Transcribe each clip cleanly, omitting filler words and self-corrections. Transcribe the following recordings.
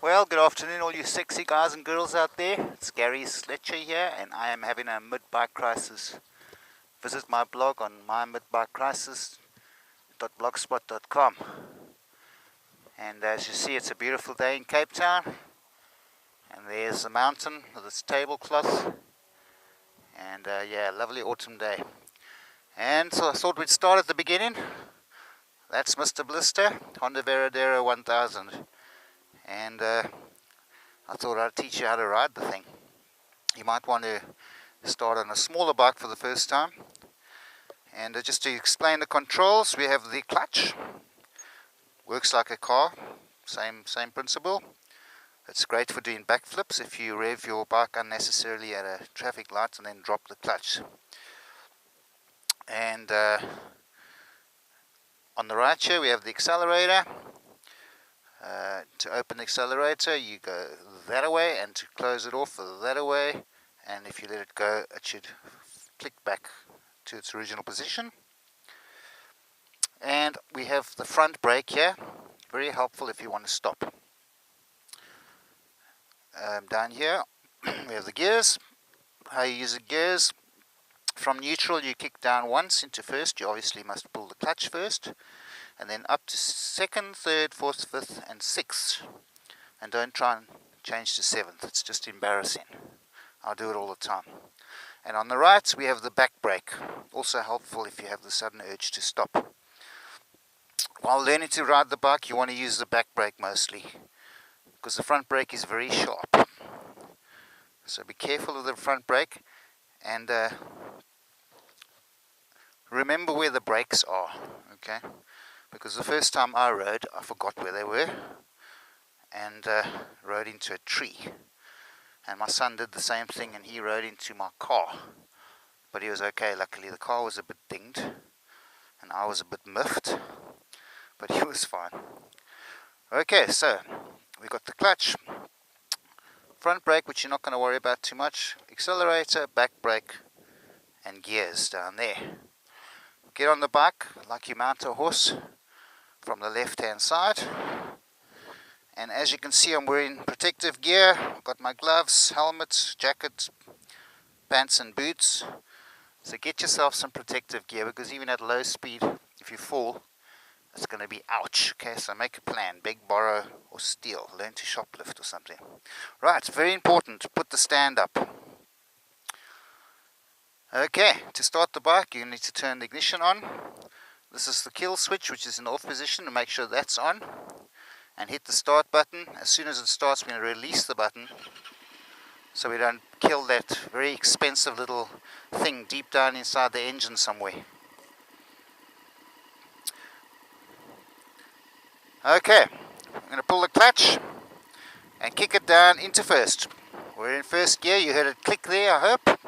Well, good afternoon all you sexy guys and girls out there. It's Gary Sletcher here, and I am having a mid-bike crisis. Visit my blog on mymidbikecrisis.blogspot.com. And as you see, it's a beautiful day in Cape Town, and there's a mountain with its tablecloth, and yeah, lovely autumn day. And so I thought we'd start at the beginning. That's Mr. Blister, Honda Veradero 1000, and I thought I'd teach you how to ride the thing. You might want to start on a smaller bike for the first time. And just to explain the controls, we have the clutch. Works like a car, same principle. It's great for doing backflips if you rev your bike unnecessarily at a traffic light and then drop the clutch. And on the right here we have the accelerator. To open the accelerator you go that way, and to close it off that way, and if you let it go it should click back to its original position. And we have the front brake here, very helpful if you want to stop. Down here we have the gears. How you use the gears: from neutral you kick down once into first. You obviously must pull the clutch first, and then up to second, third, fourth, fifth and sixth, and don't try and change to seventh, it's just embarrassing. I'll do it all the time. And on the right we have the back brake, also helpful if you have the sudden urge to stop. While learning to ride the bike you want to use the back brake mostly, because the front brake is very sharp. So be careful of the front brake, and remember where the brakes are, okay? Because the first time I rode, I forgot where they were, and rode into a tree. And my son did the same thing, and he rode into my car. But he was okay, luckily. The car was a bit dinged, and I was a bit miffed, but he was fine. Okay, so we got the clutch, front brake, which you're not going to worry about too much, accelerator, back brake, and gears down there. Get on the bike like you mount a horse from the left hand side, and as you can see I'm wearing protective gear. I've got my gloves, helmet, jacket, pants and boots. So get yourself some protective gear, because even at low speed if you fall it's going to be ouch. Okay, so make a plan: beg, borrow or steal, learn to shoplift or something. Right, very important to put the stand up. Okay, to start the bike you need to turn the ignition on. This is the kill switch, which is in off position, to make sure that's on, and hit the start button. As soon as it starts we're going to release the button so we don't kill that very expensive little thing deep down inside the engine somewhere. Okay, I'm going to pull the clutch and kick it down into first. We're in first gear. You heard it click there, I hope.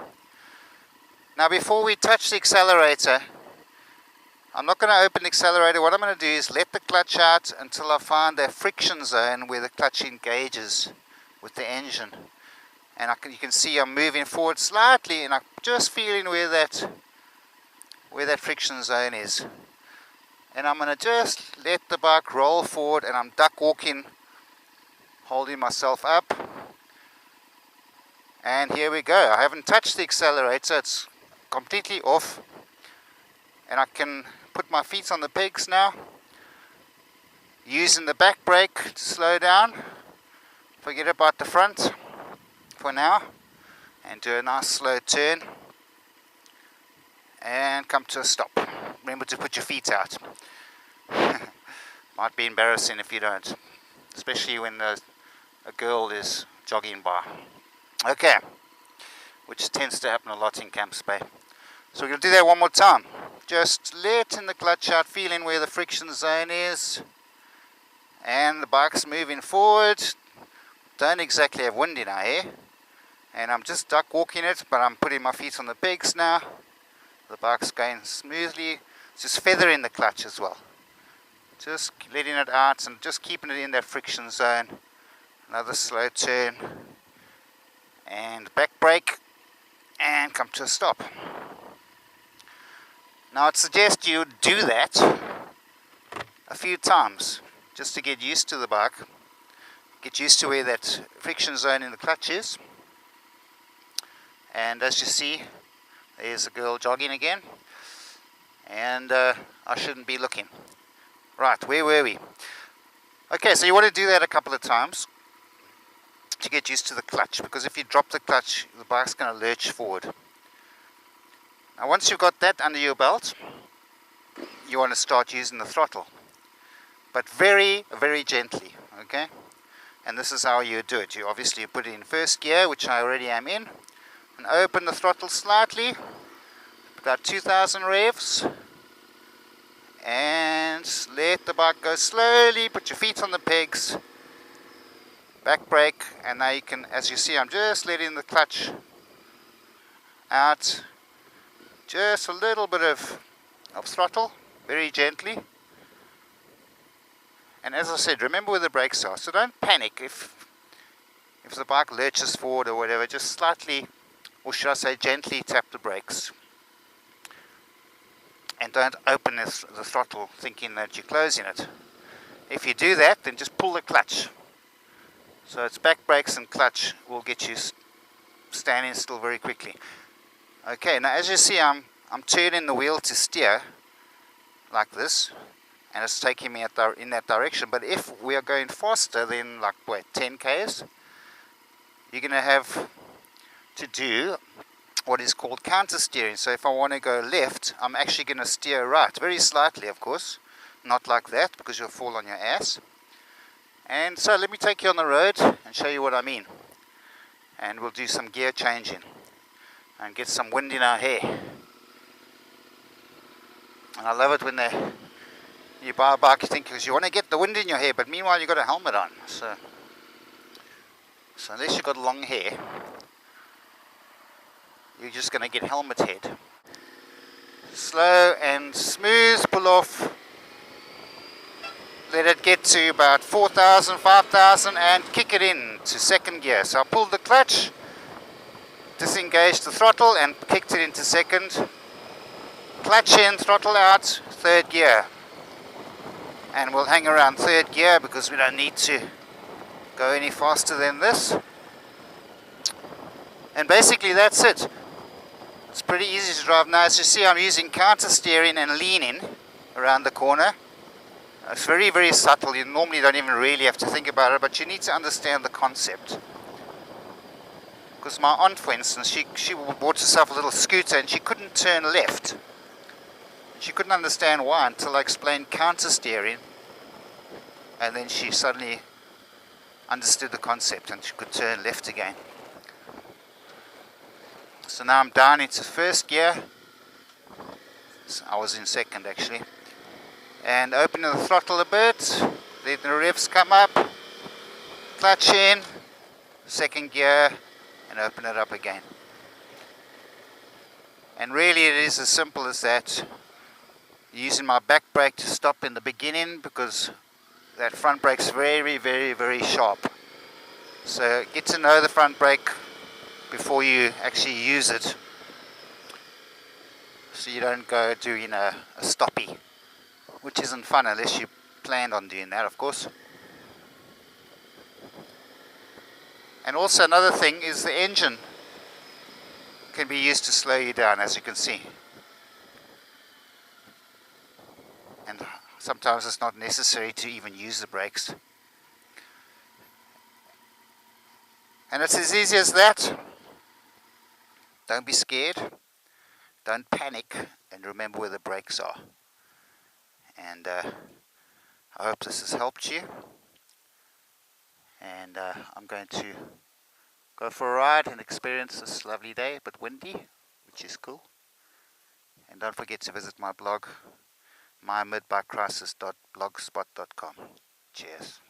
Now before we touch the accelerator, I'm not going to open the accelerator. What I'm going to do is let the clutch out until I find a friction zone where the clutch engages with the engine. And you can see I'm moving forward slightly, and I'm just feeling where that friction zone is. And I'm going to just let the bike roll forward, and I'm duck walking, holding myself up. And here we go. I haven't touched the accelerator, it's completely off. And I can put my feet on the pegs now, using the back brake to slow down. Forget about the front for now, and do a nice slow turn and come to a stop. Remember to put your feet out. Might be embarrassing if you don't, especially when a girl is jogging by. Okay, which tends to happen a lot in Camps Bay. So we're going to do that one more time. Just letting the clutch out, feeling where the friction zone is, and the bike's moving forward. Don't exactly have wind in our hair, and I'm just duck walking it, but I'm putting my feet on the pegs now. The bike's going smoothly. Just feathering the clutch as well, just letting it out and just keeping it in that friction zone. Another slow turn and back brake, and come to a stop. Now I'd suggest you do that a few times just to get used to the bike, Get used to where that friction zone in the clutch is. And as you see, there's a girl jogging again. And I shouldn't be looking. Right, where were we? Okay, so you want to do that a couple of times to get used to the clutch, because if you drop the clutch, the bike's going to lurch forward. Now once you've got that under your belt, you want to start using the throttle, but very, very gently, okay? And this is how you do it. You obviously put it in first gear, which I already am in, and open the throttle slightly, about 2000 revs, and let the bike go slowly. Put your feet on the pegs, back brake, and now you can, as you see, I'm just letting the clutch out, just a little bit of throttle, very gently. And as I said, remember where the brakes are, so don't panic if the bike lurches forward or whatever. Just slightly, or should I say gently, tap the brakes. And don't open the throttle thinking that you're closing it. If you do that, then just pull the clutch. So it's back brakes and clutch will get you standing still very quickly. Okay, now as you see, I'm turning the wheel to steer like this, and it's taking me in that direction. But if we are going faster than, like, what, 10 k's, you're going to have to do what is called counter steering. So if I want to go left, I'm actually going to steer right, very slightly, of course, not like that, because you'll fall on your ass. And so let me take you on the road and show you what I mean, and we'll do some gear changing and get some wind in our hair. And I love it when you buy a bike, you think, because you want to get the wind in your hair, but meanwhile you've got a helmet on. So unless you've got long hair, you're just going to get helmet head. Slow and smooth, pull off. Let it get to about 4,000, 5,000, and kick it in to second gear. So I pulled the clutch, disengaged the throttle, and kicked it into second. Clutch in, throttle out, third gear. And we'll hang around third gear because we don't need to go any faster than this. And basically that's it. It's pretty easy to drive. Now as you see, I'm using counter steering and leaning around the corner. It's very, very subtle. You normally don't even really have to think about it, but you need to understand the concept. Because my aunt, for instance, she bought herself a little scooter and she couldn't turn left. She couldn't understand why until I explained counter steering, and then she suddenly understood the concept and she could turn left again. So now I'm down into first gear. So I was in second actually. And opening the throttle a bit, let the revs come up, clutch in, second gear, and open it up again. And really it is as simple as that. Using my back brake to stop in the beginning because that front brake's very, very, very sharp. So get to know the front brake before you actually use it, so you don't go doing a stoppie, which isn't fun unless you planned on doing that, of course. And also another thing is the engine can be used to slow you down, as you can see. And sometimes it's not necessary to even use the brakes. And it's as easy as that. Don't be scared. Don't panic. And remember where the brakes are. And I hope this has helped you. And I'm going to go for a ride and experience this lovely day, but windy, which is cool. And don't forget to visit my blog, mymidbikecrisis.blogspot.com. Cheers.